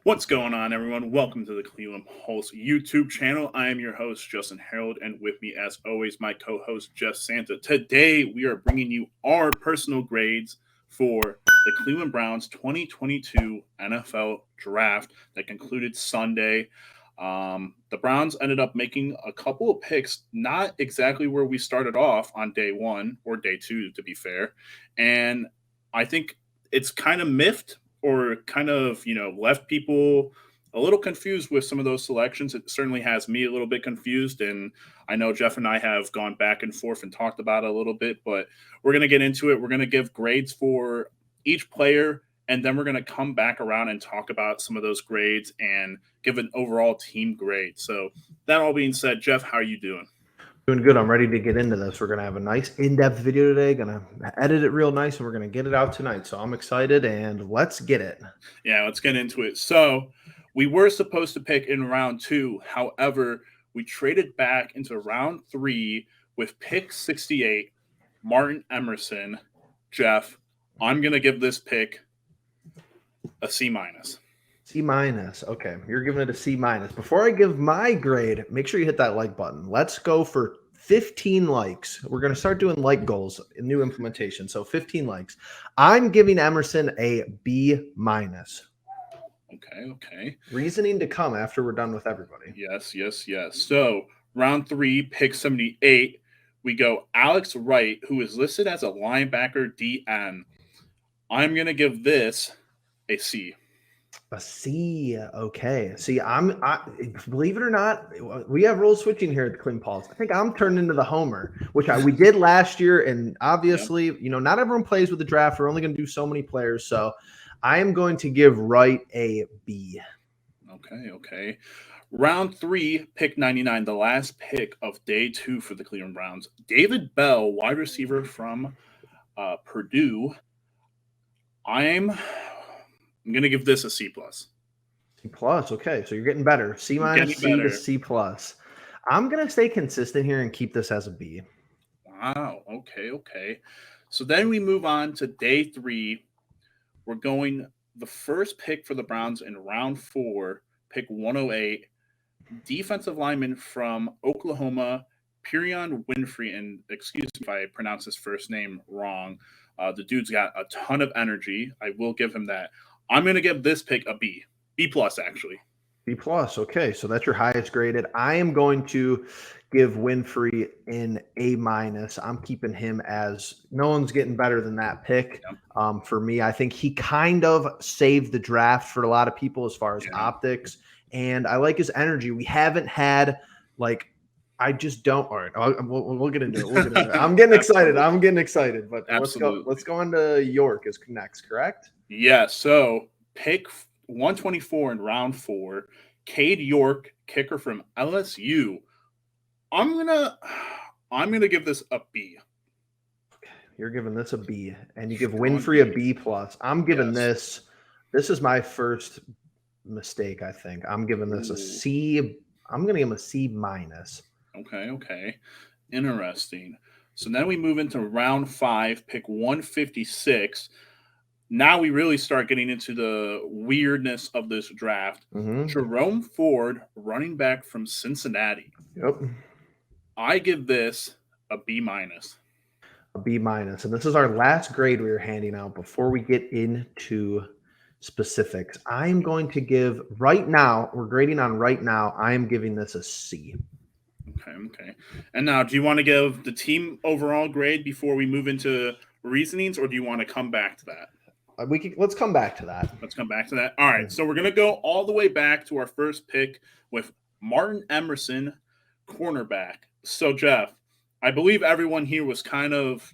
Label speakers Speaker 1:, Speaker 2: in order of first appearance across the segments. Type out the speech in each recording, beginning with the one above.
Speaker 1: What's going on, everyone? Welcome to the Cleveland Pulse YouTube channel. I am your host, Justin Harold, and with me, as always, my co-host, Jeff Santa. Today, we are bringing you our personal grades for the Cleveland Browns 2022 NFL Draft that concluded Sunday. The Browns ended up making a couple of picks, not exactly where we started off on day one or day two, to be fair. And I think it's kind of miffed or kind of, left people a little confused with some of those selections. It certainly has me a little bit confused. And I know Jeff and I have gone back and forth and talked about it a little bit, but we're going to get into it. We're going to give grades for each player, and then we're going to come back around and talk about some of those grades and give an overall team grade. So that all being said, Jeff, how are you doing?
Speaker 2: Doing good. I'm ready to get into this. We're going to have a nice in-depth video today. Going to edit it real nice, and we're going to get it out tonight. So I'm excited, and let's get it.
Speaker 1: Yeah, let's get into it. So we were supposed to pick in round 2. However, we traded back into round 3 with pick 68, Martin Emerson. Jeff, I'm going to give this pick a C-.
Speaker 2: C-. Okay, you're giving it a C-. Before I give my grade, make sure you hit that like button. Let's go for 15 likes. We're going to start doing like goals in new implementation. So 15 likes. I'm giving Emerson a B-.
Speaker 1: Okay.
Speaker 2: Reasoning to come after we're done with everybody.
Speaker 1: Yes. So round 3, pick 78, we go Alex Wright, who is listed as a linebacker DN. I'm going to give this a C.
Speaker 2: A C. Okay. See, I believe it or not, we have role switching here at the Clean Pulse. I think I'm turned into the homer, which we did last year. And obviously, not everyone plays with the draft. We're only going to do so many players. So I am going to give Wright a B.
Speaker 1: Okay. Round 3, pick 99, the last pick of day 2 for the Cleveland Browns. David Bell, wide receiver from Purdue. I'm going to give this a C+.
Speaker 2: C+. Okay, so you're getting better. C-, C to C+. I'm going to stay consistent here and keep this as a B.
Speaker 1: Wow. Okay. So then we move on to day 3. We're going the first pick for the Browns in round 4, pick 108, defensive lineman from Oklahoma, Perrion Winfrey. And excuse me if I pronounce his first name wrong. The dude's got a ton of energy. I will give him that. I'm going to give this pick a B. B+, actually.
Speaker 2: B+. Okay, so that's your highest graded. I am going to give Winfrey an A-. I'm keeping him as no one's getting better than that pick. For me, I think he kind of saved the draft for a lot of people as far as optics, and I like his energy. We haven't had I just don't. All right, we'll get into it. I'm getting excited. But let's go on to York is next, correct?
Speaker 1: Yeah, so pick 124 in round 4, Cade York, kicker from LSU. I'm gonna give this a B.
Speaker 2: Okay, you're giving this a B, and you give Winfrey a B+. I'm giving this. This is my first mistake. I think I'm giving this a C. I'm gonna give him a C-.
Speaker 1: Okay. Interesting. So then we move into round 5, pick 156. Now we really start getting into the weirdness of this draft. Jerome Ford, running back from Cincinnati.
Speaker 2: Yep.
Speaker 1: I give this a B-.
Speaker 2: A B-. And this is our last grade we were handing out before we get into specifics. I'm going to give right now, we're grading on right now, I am giving this a C.
Speaker 1: Okay. And now, do you want to give the team overall grade before we move into reasonings, or do you want to come back to that?
Speaker 2: Let's come back to that.
Speaker 1: All right. So we're going to go all the way back to our first pick with Martin Emerson, cornerback. So, Jeff, I believe everyone here was kind of,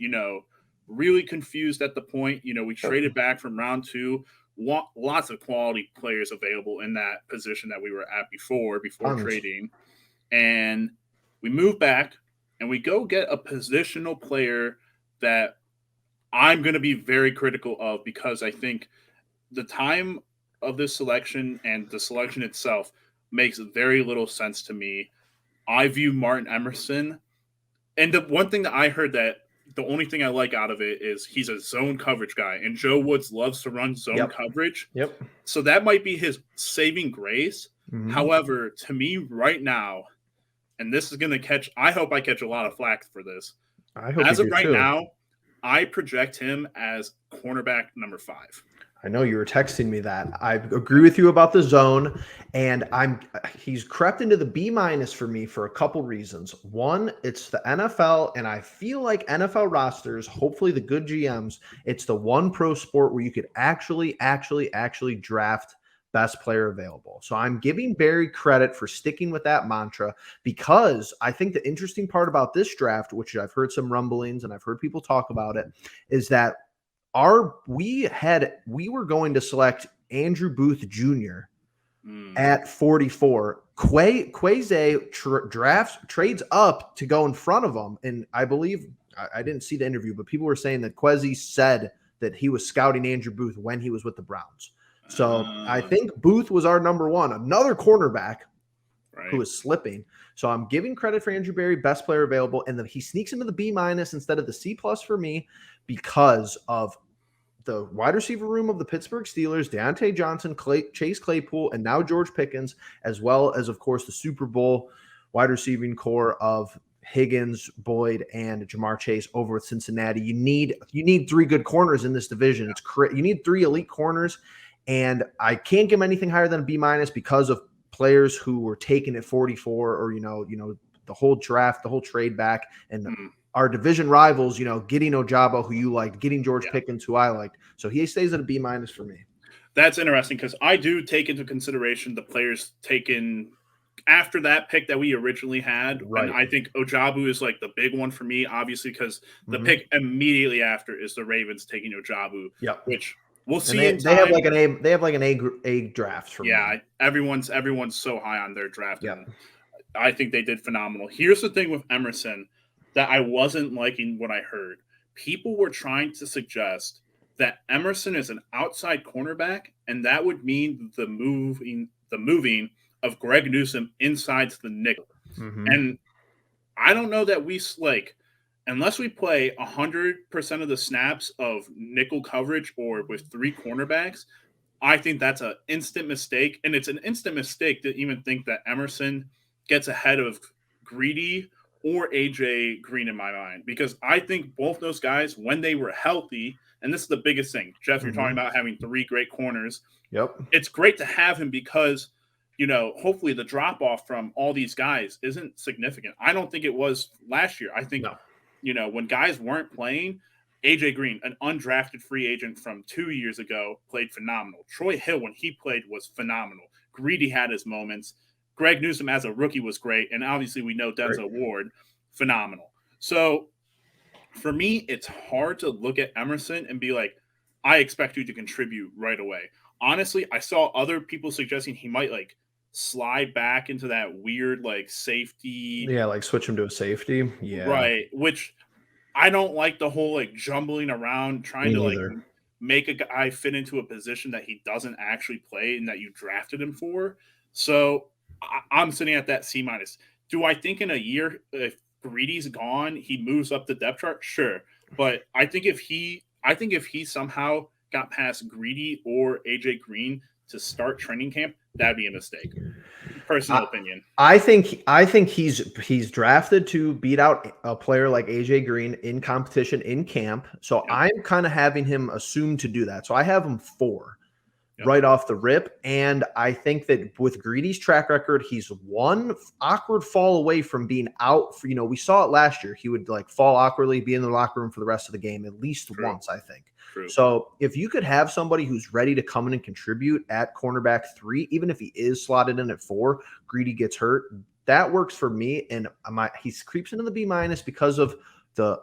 Speaker 1: really confused at the point. We traded back from round 2. Lots of quality players available in that position that we were at before trading. And we move back and we go get a positional player that I'm going to be very critical of, because I think the time of this selection and the selection itself makes very little sense to me. I view Martin Emerson, and the one thing that I heard that the only thing I like out of it is he's a zone coverage guy, and Joe Woods loves to run zone coverage.
Speaker 2: Yep.
Speaker 1: So that might be his saving grace.
Speaker 2: Mm-hmm.
Speaker 1: However, to me right now, and this is going to catch – I hope I catch a lot of flack for this.
Speaker 2: I hope
Speaker 1: as
Speaker 2: you
Speaker 1: of
Speaker 2: do
Speaker 1: right
Speaker 2: too.
Speaker 1: now, I project him as cornerback number 5.
Speaker 2: I know you were texting me that. I agree with you about the zone, and he's crept into the B- for me for a couple reasons. One, it's the NFL, and I feel like NFL rosters, hopefully the good GMs, it's the one pro sport where you could actually draft best player available. So I'm giving Barry credit for sticking with that mantra, because I think the interesting part about this draft, which I've heard some rumblings and I've heard people talk about it, is that we were going to select Andrew Booth Jr. At 44. Queze trades up to go in front of him, and I believe I didn't see the interview, but people were saying that Queze said that he was scouting Andrew Booth when he was with the Browns. So I think Booth was our number 1, another cornerback who is slipping. So I'm giving credit for Andrew Berry, best player available, and he sneaks into the B- instead of the C+ for me because of the wide receiver room of the Pittsburgh Steelers, Deontay Johnson, Chase Claypool, and now George Pickens, as well as, of course, the Super Bowl wide receiving core of Higgins, Boyd, and Jamar Chase over with Cincinnati. You need 3 good corners in this division. You need 3 elite corners, and I can't give him anything higher than a B- because of players who were taken at 44, or the whole draft, the whole trade back, and our division rivals, getting Ojabo, who you liked, getting George Pickens, who I liked. So he stays at a B- for me.
Speaker 1: That's interesting, because I do take into consideration the players taken after that pick that we originally had.
Speaker 2: Right.
Speaker 1: And I think Ojabo is like the big one for me, obviously, because the pick immediately after is the Ravens taking Ojabo, which we'll see.
Speaker 2: And they have like an A draft for me.
Speaker 1: Everyone's so high on their draft. And I think they did phenomenal. Here's the thing with Emerson that I wasn't liking what I heard. People were trying to suggest that Emerson is an outside cornerback, and that would mean the moving of Greg Newsome inside to the nickel. And I don't know that unless we play 100% of the snaps of nickel coverage or with 3 cornerbacks, I think that's an instant mistake. And it's an instant mistake to even think that Emerson gets ahead of Greedy or AJ Green in my mind, because I think both those guys, when they were healthy, and this is the biggest thing, Jeff, you're talking about having 3 great corners. It's great to have him because, hopefully the drop off from all these guys isn't significant. I don't think it was last year. I think, when guys weren't playing, AJ Green, an undrafted free agent from 2 years ago, played phenomenal. Troy Hill, when he played, was phenomenal. Greedy had his moments. Greg Newsome as a rookie was great. And obviously we know Denzel Ward, phenomenal. So for me, it's hard to look at Emerson and be like, I expect you to contribute right away. Honestly, I saw other people suggesting he might slide back into that weird safety.
Speaker 2: Yeah, switch him to a safety. Yeah.
Speaker 1: Right. Which I don't like, the whole jumbling around trying to make a guy fit into a position that he doesn't actually play and that you drafted him for. So I'm sitting at that C-. Do I think in a year, if Greedy's gone, he moves up the depth chart? Sure. But I think if he somehow got past Greedy or AJ Green to start training camp, that'd be a mistake. Personal opinion.
Speaker 2: I think he's drafted to beat out a player like AJ Green in competition in camp. So I'm kind of having him assumed to do that. So I have him 4. Right off the rip. And I think that with Greedy's track record, he's one awkward fall away from being out. We saw it last year. He would fall awkwardly, be in the locker room for the rest of the game at least once, I think. So if you could have somebody who's ready to come in and contribute at cornerback 3, even if he is slotted in at 4, Greedy gets hurt, that works for me. And he creeps into the B- because of the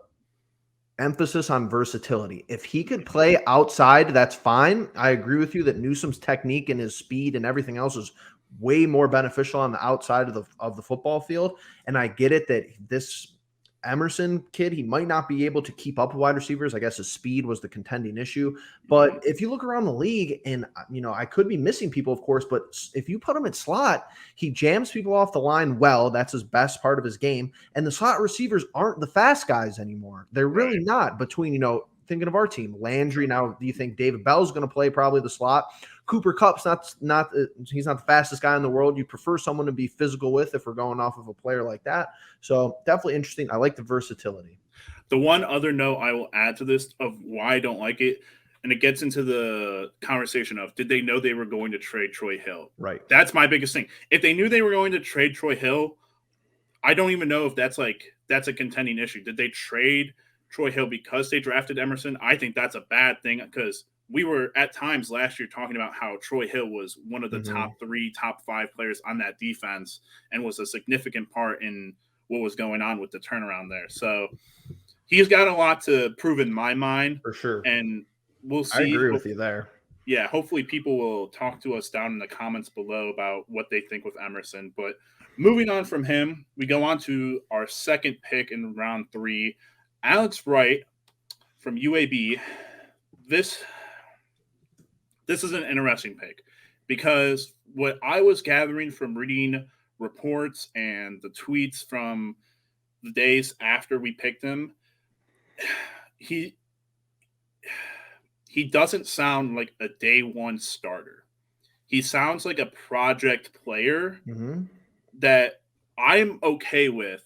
Speaker 2: emphasis on versatility. If he could play outside, that's fine. I agree with you that Newsome's technique and his speed and everything else is way more beneficial on the outside of the football field. And I get it that Emerson kid, he might not be able to keep up with wide receivers. I guess his speed was the contending issue. But if you look around the league, and I could be missing people, of course, but if you put him at slot, he jams people off the line well. That's his best part of his game. And the slot receivers aren't the fast guys anymore. They're really not. Between, thinking of our team, Landry. Now, do you think David Bell's going to play probably the slot? Cooper Kupp's not he's not the fastest guy in the world. You prefer someone to be physical with if we're going off of a player like that. So definitely interesting. I like the versatility.
Speaker 1: The one other note I will add to this of why I don't like it, and it gets into the conversation of, did they know they were going to trade Troy Hill?
Speaker 2: Right.
Speaker 1: That's my biggest thing. If they knew they were going to trade Troy Hill, I don't even know if that's a contending issue. Did they trade Troy Hill because they drafted Emerson? I think that's a bad thing, because we were at times last year talking about how Troy Hill was one of the top 3, top 5 players on that defense and was a significant part in what was going on with the turnaround there. So he's got a lot to prove in my mind.
Speaker 2: For sure.
Speaker 1: And we'll see.
Speaker 2: I agree with you there.
Speaker 1: Yeah, hopefully people will talk to us down in the comments below about what they think with Emerson. But moving on from him, we go on to our second pick in round 3, Alex Wright from UAB. This is an interesting pick, because what I was gathering from reading reports and the tweets from the days after we picked him, he doesn't sound like a day one starter. He sounds like a project player that I'm okay with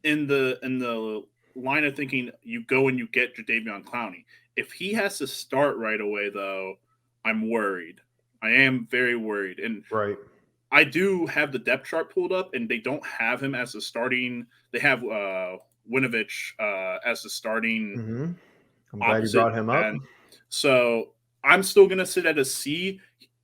Speaker 1: in the line of thinking. You go and you get Jadeveon Clowney. If he has to start right away, though, I'm worried. I am very worried. And I do have the depth chart pulled up, and they don't have him as the starting. They have Winovich as the starting.
Speaker 2: I'm glad you brought him up.
Speaker 1: So I'm still going to sit at a C.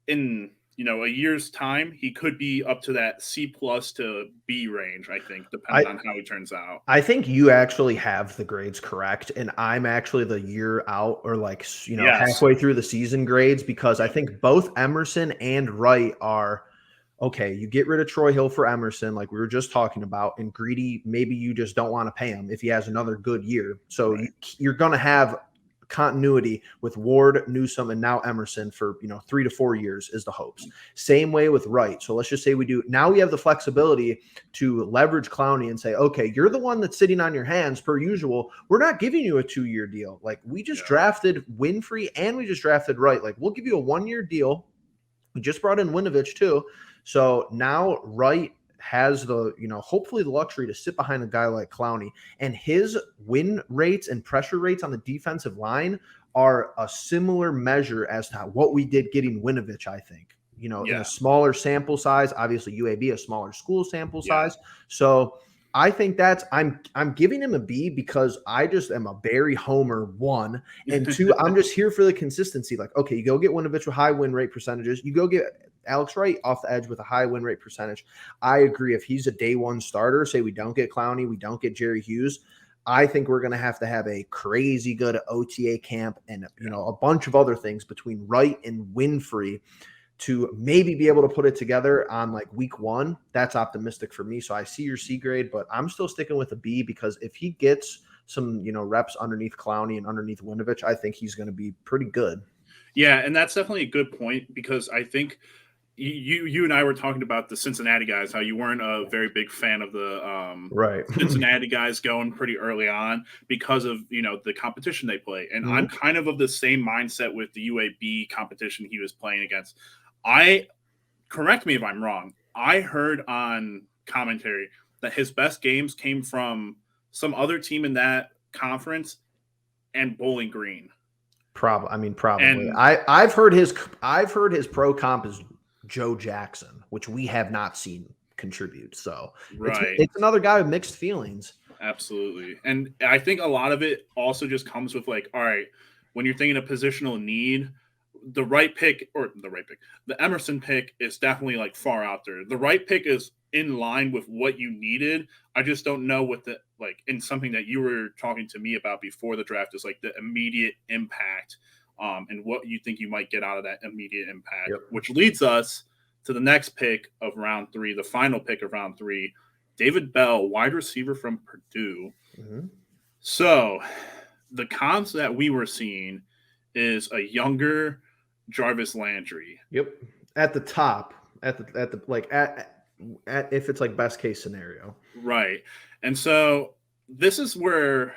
Speaker 1: In a year's time, he could be up to that C+ to B range, I think, depending on how he turns out.
Speaker 2: I think you actually have the grades correct, and I'm actually the year out, or halfway through the season grades, because I think both Emerson and Wright are okay. You get rid of Troy Hill for Emerson, like we were just talking about, and Greedy, maybe you just don't want to pay him if he has another good year. So you're going to have continuity with Ward, Newsome, and now Emerson for 3 to 4 years is the hopes. Same way with Wright. So let's just say we have the flexibility to leverage Clowney and say, okay, you're the one that's sitting on your hands per usual. We're not giving you a 2-year deal. Like, we just drafted Winfrey and we just drafted Wright. Like, we'll give you a 1-year deal. We just brought in Winovich too. So now Wright has the, hopefully the luxury to sit behind a guy like Clowney, and his win rates and pressure rates on the defensive line are a similar measure as to what we did getting Winovich, I think, in a smaller sample size, obviously UAB, a smaller school sample size. So I think I'm giving him a B because I just am a Barry Homer, 1, and 2, I'm just here for the consistency. Like, okay, you go get Winovich with high win rate percentages. You go get Alex Wright off the edge with a high win rate percentage. I agree. If he's a day one starter, say we don't get Clowney, we don't get Jerry Hughes, I think we're going to have a crazy good OTA camp and a bunch of other things between Wright and Winfrey to maybe be able to put it together on like week 1. That's optimistic for me. So I see your C grade, but I'm still sticking with a B, because if he gets some reps underneath Clowney and underneath Winovich, I think he's going to be pretty good.
Speaker 1: Yeah, and that's definitely a good point, because I think you and I were talking about the Cincinnati guys, how you weren't a very big fan of the Cincinnati guys going pretty early on because of the competition they play. And I'm kind of the same mindset with the UAB competition he was playing against. Correct me if I'm wrong, I heard on commentary that his best games came from some other team in that conference and Bowling Green.
Speaker 2: Probably. And I've heard his pro comp is Joe Jackson, which we have not seen contribute. So it's another guy with mixed feelings.
Speaker 1: Absolutely. And I think a lot of it also just comes with all right, when you're thinking of positional need, the Emerson pick is definitely far out there. The right pick is in line with what you needed. I just don't know what in something that you were talking to me about before the draft is the immediate impact. And what you think you might get out of that immediate impact, which leads us to the next pick of round 3, the final pick of round 3, David Bell, wide receiver from Purdue.
Speaker 2: Mm-hmm.
Speaker 1: So the comps that we were seeing is a younger Jarvis Landry.
Speaker 2: Yep. At the top, at the like at if it's like best case scenario.
Speaker 1: Right. And so this is where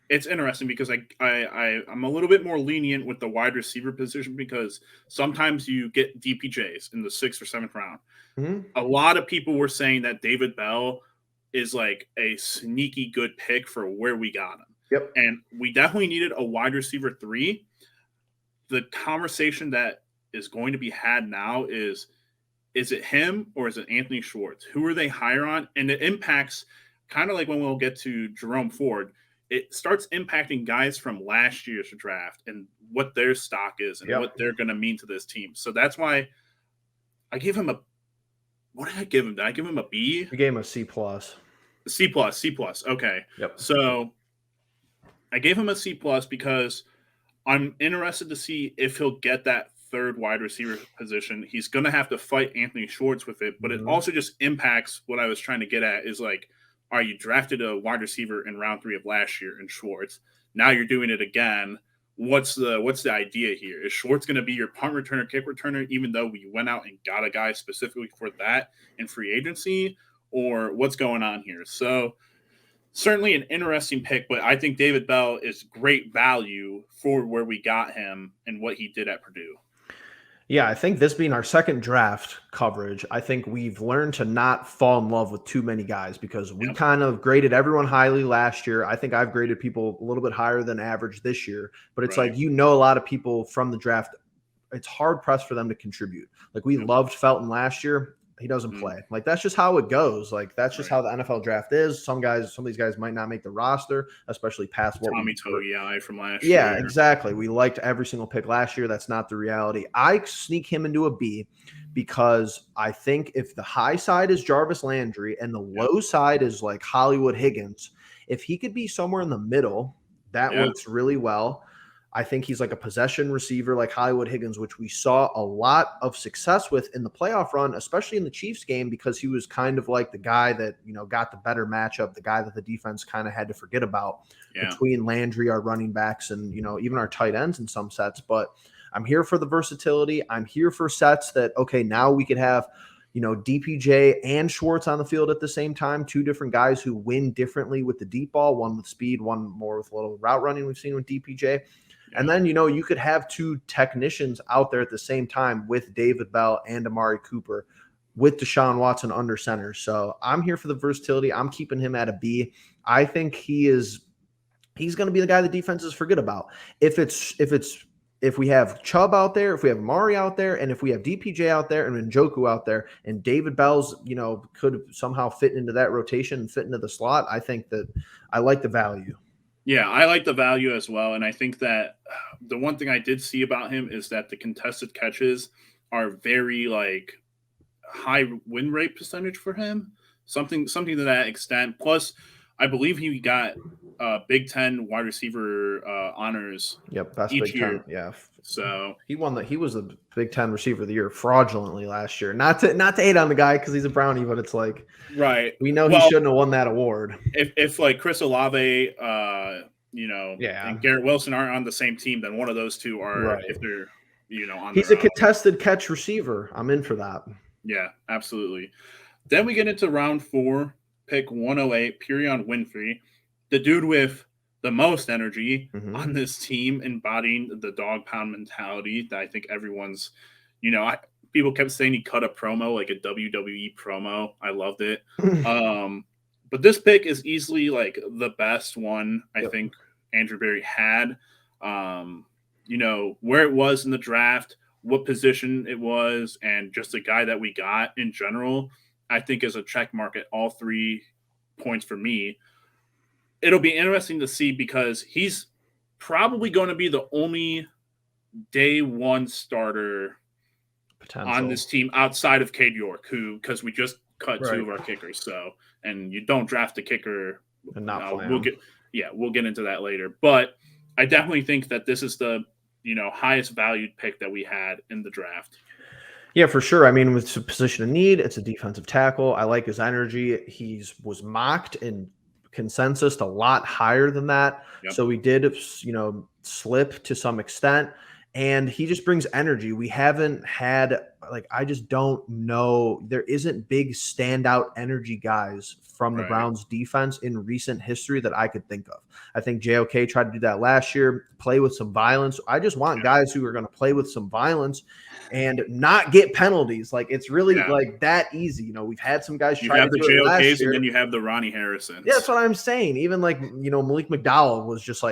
Speaker 1: it's interesting because I'm a little bit more lenient with the wide receiver position because sometimes you get DPJs in the 6th or 7th round.
Speaker 2: Mm-hmm.
Speaker 1: A lot of people were saying that David Bell is like a sneaky good pick for where we got him.
Speaker 2: Yep.
Speaker 1: And we definitely needed a wide receiver 3. The conversation that is going to be had now is it him or is it Anthony Schwartz? Who are they higher on? And it impacts kind of like when we'll get to Jerome Ford. It starts impacting guys from last year's draft and what their stock is and what they're going to mean to this team. So that's why I gave him a. What did I give him? Did I give him a B?
Speaker 2: You gave him a C+.
Speaker 1: C+. Okay.
Speaker 2: Yep.
Speaker 1: So I gave him a C+ because I'm interested to see if he'll get that third wide receiver position. He's going to have to fight Anthony Schwartz with it, but it also just impacts what I was trying to get at is like, all right, you drafted a wide receiver in round 3 of last year in Schwartz. Now you're doing it again. What's the idea here? Is Schwartz going to be your punt returner, kick returner, even though we went out and got a guy specifically for that in free agency, or what's going on here? So certainly an interesting pick, but I think David Bell is great value for where we got him and what he did at Purdue.
Speaker 2: Yeah, I think this being our second draft coverage, I think we've learned to not fall in love with too many guys because we kind of graded everyone highly last year. I think I've graded people a little bit higher than average this year, but it's like, a lot of people from the draft, it's hard pressed for them to contribute. Like we loved Felton last year. He doesn't play. Like that's just how it goes. Like that's just how the NFL draft is. Some of these guys might not make the roster, especially past what
Speaker 1: Tommy Togiai from last year.
Speaker 2: Yeah, exactly. We liked every single pick last year. That's not the reality. I sneak him into a B because I think if the high side is Jarvis Landry and the low side is like Hollywood Higgins, if he could be somewhere in the middle, that works really well. I think he's like a possession receiver like Hollywood Higgins, which we saw a lot of success with in the playoff run, especially in the Chiefs game, because he was kind of like the guy that, got the better matchup, the guy that the defense kind of had to forget about between Landry, our running backs, and, even our tight ends in some sets. But I'm here for the versatility. I'm here for sets that, okay, now we could have, DPJ and Schwartz on the field at the same time, 2 different guys who win differently with the deep ball, one with speed, one more with a little route running we've seen with DPJ. And then, you could have 2 technicians out there at the same time with David Bell and Amari Cooper with Deshaun Watson under center. So I'm here for the versatility. I'm keeping him at a B. I think he's going to be the guy the defenses forget about. If we have Chubb out there, if we have Amari out there, and if we have DPJ out there and Njoku out there, and David Bell's, could somehow fit into that rotation and fit into the slot, I think that I like the value.
Speaker 1: Yeah, I like the value as well. And I think that the one thing I did see about him is that the contested catches are very high win rate percentage for him. Something to that extent. Plus, I believe he got Big Ten wide receiver honors.
Speaker 2: Best
Speaker 1: each
Speaker 2: Big
Speaker 1: year.
Speaker 2: Ten. Yeah.
Speaker 1: So
Speaker 2: he was the Big Ten receiver of the year fraudulently last year. Not to hate on the guy because he's a Brownie, but it's like we know he shouldn't have won that award.
Speaker 1: If like Chris Olave, and Garrett Wilson aren't on the same team, then one of those two are. If they're on.
Speaker 2: He's a contested catch receiver. I'm in for that.
Speaker 1: Yeah, absolutely. Then we get into round 4, pick 108, Perrion Winfrey, the dude with the most energy on this team, embodying the dog pound mentality that I think everyone's, people kept saying he cut a promo, like a WWE promo. I loved it. But this pick is easily like the best one I think Andrew Berry had. Where it was in the draft, what position it was, and just the guy that we got in general, I think is a check mark at all 3 points for me. It'll be interesting to see because he's probably going to be the only day 1 starter on this team outside of Cade York, because we just cut 2 of our kickers. So, and you don't draft a kicker.
Speaker 2: And not
Speaker 1: we'll get into that later. But I definitely think that this is the highest valued pick that we had in the draft.
Speaker 2: Yeah, for sure. I mean, it's a position of need. It's a defensive tackle. I like his energy. Was mocked in consensus a lot higher than that.
Speaker 1: Yep.
Speaker 2: So we did, slip to some extent. And he just brings energy. We haven't had, I just don't know. There isn't big standout energy guys from the
Speaker 1: Right.
Speaker 2: Browns defense in recent history that I could think of. I think JOK tried to do that last year, play with some violence. I just want guys who are going to play with some violence and not get penalties. It's really that easy. We've had some guys try to do it last
Speaker 1: JOKs
Speaker 2: year.
Speaker 1: And then you have the Ronnie Harrisons.
Speaker 2: Yeah, that's what I'm saying. Even Malik McDowell was just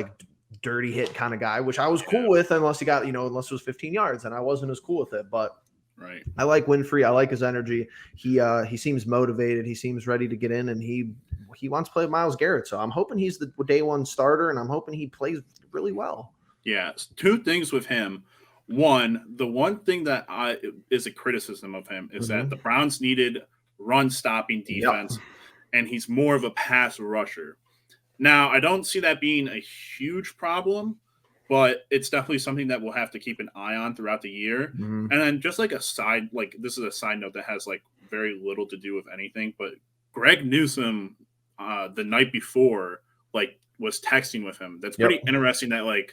Speaker 2: dirty hit kind of guy, which I was cool with unless he got, unless it was 15 yards, and I wasn't as cool with it. But
Speaker 1: right.
Speaker 2: I like Winfrey. I like his energy. He seems motivated. He seems ready to get in, and he wants to play with Myles Garrett. So I'm hoping he's the day one starter, and I'm hoping he plays really well.
Speaker 1: Yeah. 2 things with him. One, the one thing that is a criticism of him is that the Browns needed run stopping defense, and he's more of a pass rusher. Now, I don't see that being a huge problem, but it's definitely something that we'll have to keep an eye on throughout the year. And then just this is a side note that has very little to do with anything, but Greg Newsome the night before was texting with him. That's pretty interesting that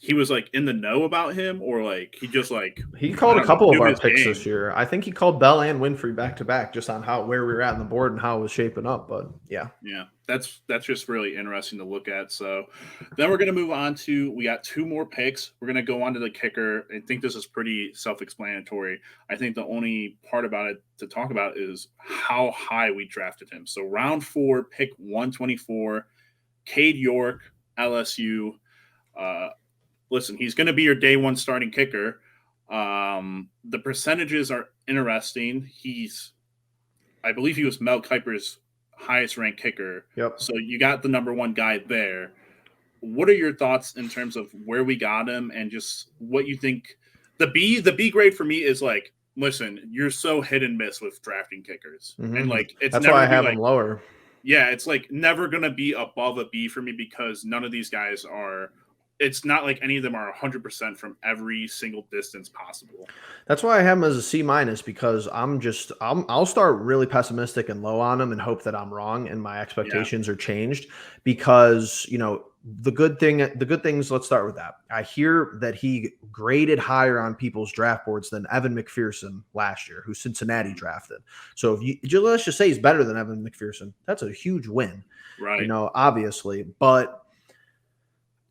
Speaker 1: he was in the know about him, or he just
Speaker 2: he called a couple of our picks this year. I think he called Bell and Winfrey back to back just on where we were at on the board and how it was shaping up. But yeah,
Speaker 1: that's just really interesting to look at. So then we're gonna move on to, we got 2 more picks. We're gonna go on to the kicker. I think this is pretty self-explanatory. I think the only part about it to talk about is how high we drafted him. So round 4, pick 124, Cade York, LSU. Listen, he's going to be your day one starting kicker. The percentages are interesting. I believe he was Mel Kiper's highest ranked kicker.
Speaker 2: Yep.
Speaker 1: So you got the number 1 guy there. What are your thoughts in terms of where we got him and just what you think? The B grade for me is listen, you're so hit and miss with drafting kickers. And it's
Speaker 2: that's
Speaker 1: never
Speaker 2: why I have him lower.
Speaker 1: Yeah, it's never going to be above a B for me because none of these guys are. It's not like any of them are 100% from every single distance possible.
Speaker 2: That's why I have him as a C- because I'll start really pessimistic and low on him and hope that I'm wrong and my expectations are changed because, the good things, let's start with that. I hear that he graded higher on people's draft boards than Evan McPherson last year, who Cincinnati drafted. So let's just say he's better than Evan McPherson. That's a huge win,
Speaker 1: right?
Speaker 2: Obviously, but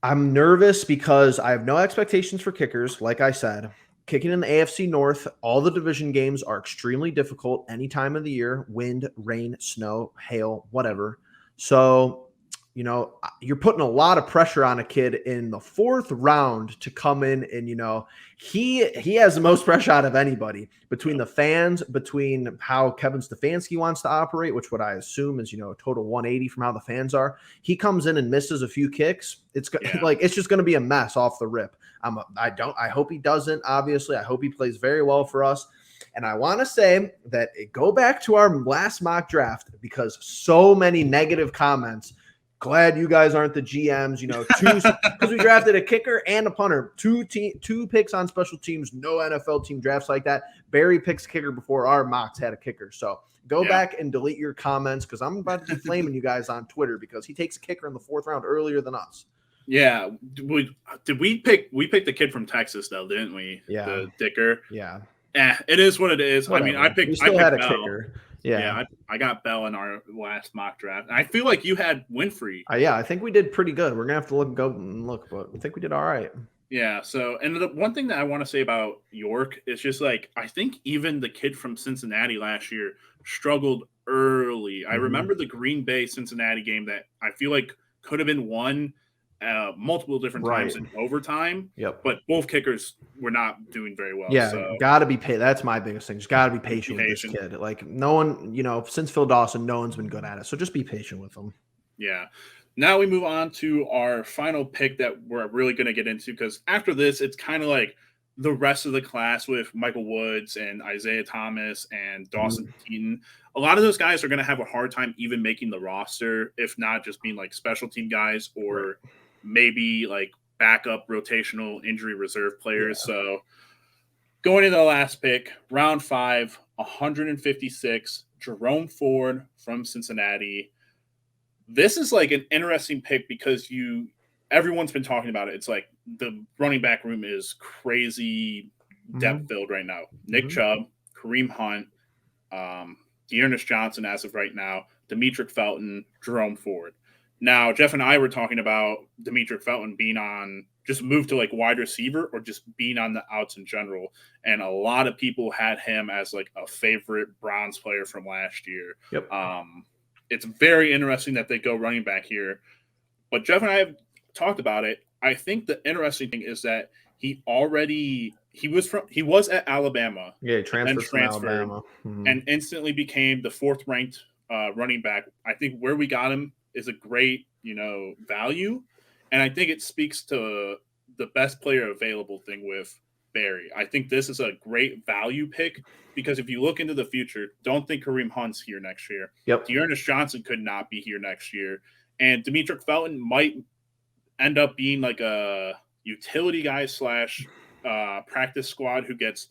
Speaker 2: I'm nervous because I have no expectations for kickers. Like I said, kicking in the AFC North, all the division games are extremely difficult any time of the year, wind, rain, snow, hail, whatever. So, you're putting a lot of pressure on a kid in the 4th round to come in and, he has the most pressure out of anybody between the fans, between how Kevin Stefanski wants to operate, which what I assume is, a total 180 from how the fans are. He comes in and misses a few kicks. It's it's just going to be a mess off the rip. I hope he doesn't, obviously. I hope he plays very well for us. And I want to say that go back to our last mock draft because so many negative comments. Glad you guys aren't the GMs, because we drafted a kicker and a punter, 2 picks on special teams, no NFL team drafts like that. Barry picks kicker before our mocks had a kicker. So go back and delete your comments because I'm about to be flaming you guys on Twitter because he takes a kicker in the 4th round earlier than us.
Speaker 1: Yeah. We picked the kid from Texas though, didn't we?
Speaker 2: Yeah.
Speaker 1: The Dicker.
Speaker 2: Yeah.
Speaker 1: It is what it is.
Speaker 2: Whatever.
Speaker 1: I mean,
Speaker 2: we still had a
Speaker 1: Bell.
Speaker 2: kicker. Yeah,
Speaker 1: I got Bell in our last mock draft. I feel like you had Winfrey.
Speaker 2: I think we did pretty good. We're gonna have to go and look, but I think we did all right.
Speaker 1: Yeah. So, and the one thing that I want to say about York is just I think even the kid from Cincinnati last year struggled early. I remember the Green Bay Cincinnati game that I feel like could have been won multiple different times in overtime.
Speaker 2: Yep.
Speaker 1: But both kickers were not doing very well.
Speaker 2: Yeah,
Speaker 1: so.
Speaker 2: Got to be patient. That's my biggest thing. Just got to be patient with this kid. No one, since Phil Dawson, no one's been good at it. So just be patient with him.
Speaker 1: Yeah. Now we move on to our final pick that we're really going to get into because after this, it's kind of like the rest of the class with Michael Woods and Isaiah Thomas and Dawson Keaton. A lot of those guys are going to have a hard time even making the roster, if not just being special team guys or maybe backup rotational injury reserve players.
Speaker 2: Yeah.
Speaker 1: So going into the last pick, round 5, 156, Jerome Ford from Cincinnati. this is like an interesting pick because everyone's been talking about it. It's like the running back room is crazy depth filled right now. Nick Chubb, Kareem Hunt, Dearness Johnson as of right now, Demetric Felton, Jerome Ford. Now, Jeff and I were talking about Demetric Felton being on just move to like wide receiver or just being on the outs in general. And a lot of people had him as like a favorite Browns player from last year.
Speaker 2: Yep.
Speaker 1: It's very interesting that they go running back here. But Jeff and I have talked about it. I think the interesting thing is that he was at Alabama.
Speaker 2: Yeah, he transferred from Alabama.
Speaker 1: And instantly became the 4th ranked running back. I think where we got him is a great, value. And I think it speaks to the best player available thing with Barry. I think this is a great value pick because if you look into the future, don't think Kareem Hunt's here next year.
Speaker 2: Yep.
Speaker 1: Dearness Johnson could not be here next year. And Demetric Felton might end up being like a utility guy / practice squad who gets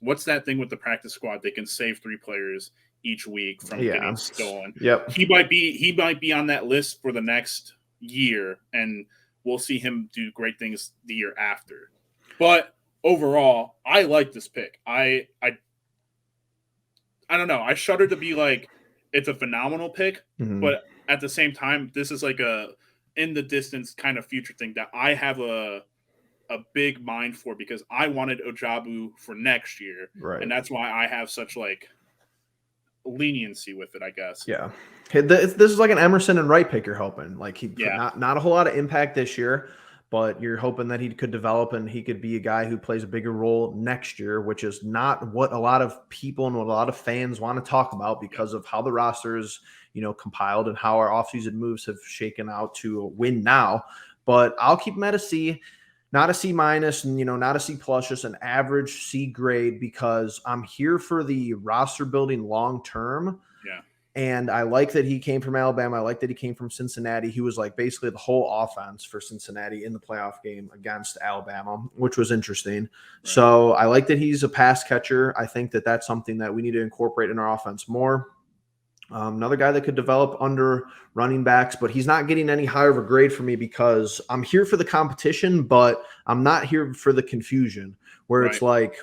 Speaker 1: what's that thing with the practice squad? They can save 3 players each week from getting stolen.
Speaker 2: Yep.
Speaker 1: He might be on that list for the next year, and we'll see him do great things the year after. But overall, I like this pick. I don't know. I shudder to be like it's a phenomenal pick, but at the same time, this is like a in the distance kind of future thing that I have a big mind for because I wanted Ojabu for next year.
Speaker 2: Right.
Speaker 1: And that's why I have such like leniency with it, I guess.
Speaker 2: Yeah. This is like an Emerson and Wright pick you're hoping. Like not a whole lot of impact this year, but you're hoping that he could develop and he could be a guy who plays a bigger role next year, which is not what a lot of people and what a lot of fans want to talk about because of how the roster is, compiled and how our offseason moves have shaken out to win now. But I'll keep him at a C. Not a C minus and, not a C plus, just an average C grade because I'm here for the roster building long term.
Speaker 1: Yeah.
Speaker 2: And I like that he came from Alabama. I like that he came from Cincinnati. He was like basically the whole offense for Cincinnati in the playoff game against Alabama, which was interesting. Right. So I like that he's a pass catcher. I think that that's something that we need to incorporate in our offense more. Another guy that could develop under running backs, but he's not getting any higher of a grade for me because I'm here for the competition, but I'm not here for the confusion where It's like,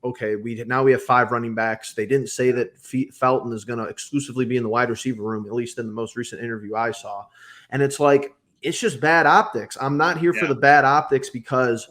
Speaker 2: okay, we have 5 running backs. They didn't say that Felton is going to exclusively be in the wide receiver room, at least in the most recent interview I saw. And it's like, it's just bad optics. I'm not here for the bad optics because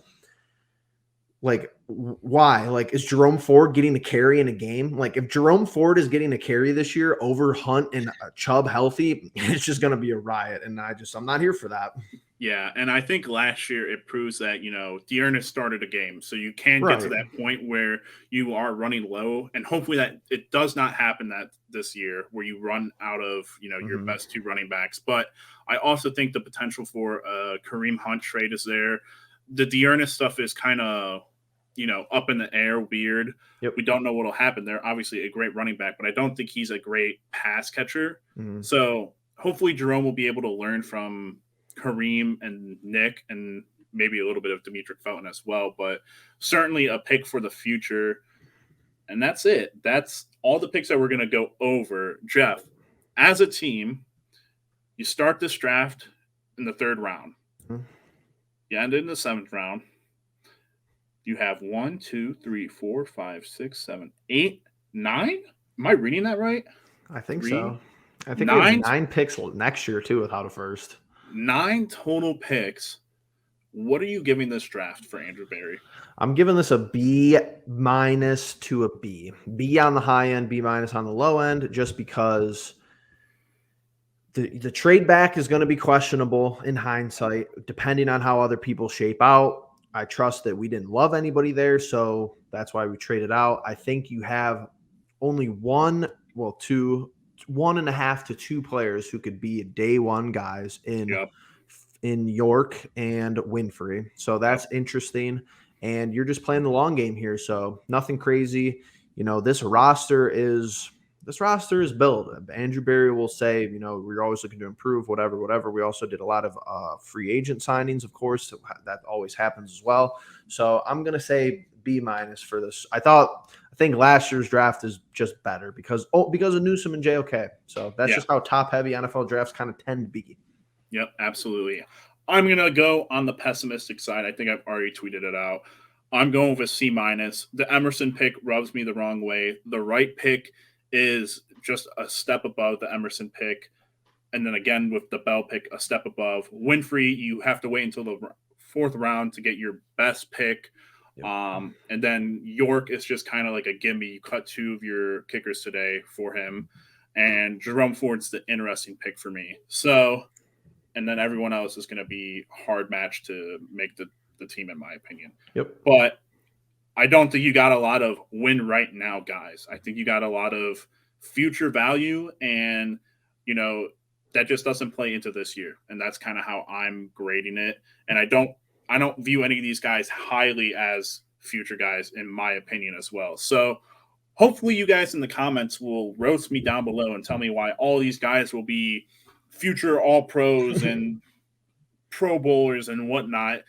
Speaker 2: like, why? Like, is Jerome Ford getting a carry in a game? Like, if Jerome Ford is getting a carry this year over Hunt and Chubb healthy, it's just going to be a riot. And I'm not here for that.
Speaker 1: Yeah. And I think last year it proves that, Dearness started a game. So you can get to that point where you are running low. And hopefully that it does not happen that this year where you run out of, your best 2 running backs. But I also think the potential for a Kareem Hunt trade is there. The Dearness stuff is kind of, up in the air, weird.
Speaker 2: Yep.
Speaker 1: We don't know what will happen. They're obviously a great running back, but I don't think he's a great pass catcher. So hopefully Jerome will be able to learn from Kareem and Nick and maybe a little bit of Demetric Felton as well, but certainly a pick for the future. And that's it. That's all the picks that we're going to go over. Jeff, as a team, you start this draft in the 3rd round. You end it in the 7th round. You have 1, 2, 3, 4, 5, 6, 7, 8, 9. Am I reading that right?
Speaker 2: I think so. I think 9 picks next year too without a first.
Speaker 1: 9 total picks. What are you giving this draft for Andrew Berry?
Speaker 2: I'm giving this a B minus to a B. B on the high end, B minus on the low end, just because the trade back is going to be questionable in hindsight, depending on how other people shape out. I trust that we didn't love anybody there, so that's why we traded out. I think you have only 1.5 to 2 players who could be day one guys in York and Winfrey. So that's interesting. And you're just playing the long game here. So nothing crazy. This roster is built. Andrew Berry will say, we're always looking to improve, whatever. We also did a lot of free agent signings, of course. That always happens as well. So I'm going to say B- for this. I think last year's draft is just better because of Newsome and JOK. So that's just how top heavy NFL drafts kind of tend to be.
Speaker 1: Yep, absolutely. I'm gonna go on the pessimistic side. I think I've already tweeted it out. I'm going with C-. The Emerson pick rubs me the wrong way. The Wright pick is just a step above the Emerson pick. And then again with the Bell pick, a step above. Winfrey, you have to wait until the fourth round to get your best pick. Yep. And then York is just kind of like a gimme. You cut 2 of your kickers today for him. And Jerome Ford's the interesting pick for me. So, and then everyone else is going to be hard match to make the team, in my opinion.
Speaker 2: Yep.
Speaker 1: But I don't think you got a lot of win right now, guys. I think you got a lot of future value, and, you know, that just doesn't play into this year. And that's kind of how I'm grading it. And I don't view any of these guys highly as future guys, in my opinion, as well. So hopefully you guys in the comments will roast me down below and tell me why all these guys will be future all pros and pro bowlers and whatnot.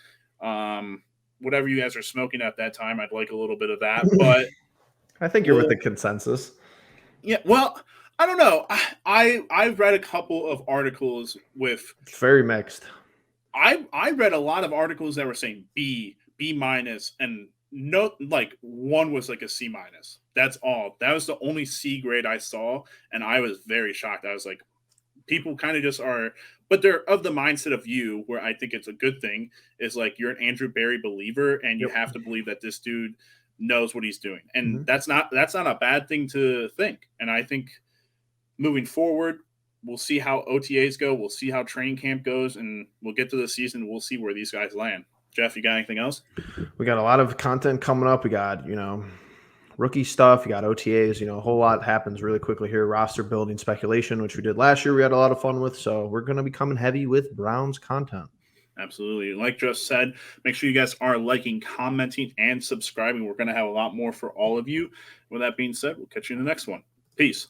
Speaker 1: Whatever you guys are smoking at that time, I'd like a little bit of that. But
Speaker 2: I think you're with the consensus.
Speaker 1: Yeah, well, I don't know. I've read a couple of articles with
Speaker 2: very mixed.
Speaker 1: I read a lot of articles that were saying B-, and no, like one was like a C-. That's all. That was the only C grade I saw, and I was very shocked. I was like, people kind of just are, but they're of the mindset of you, where I think it's a good thing, is like you're an Andrew Berry believer, and you have to believe that this dude knows what he's doing, and that's not a bad thing to think. And I think moving forward, we'll see how OTAs go, we'll see how training camp goes, and we'll get to the season. We'll see where these guys land. Jeff, you got anything else?
Speaker 2: We got a lot of content coming up. We got, rookie stuff. You got OTAs. A whole lot happens really quickly here. Roster building speculation, which we did last year. We had a lot of fun with. So we're going to be coming heavy with Browns content.
Speaker 1: Absolutely. Like Jeff said, make sure you guys are liking, commenting, and subscribing. We're going to have a lot more for all of you. With that being said, we'll catch you in the next one. Peace.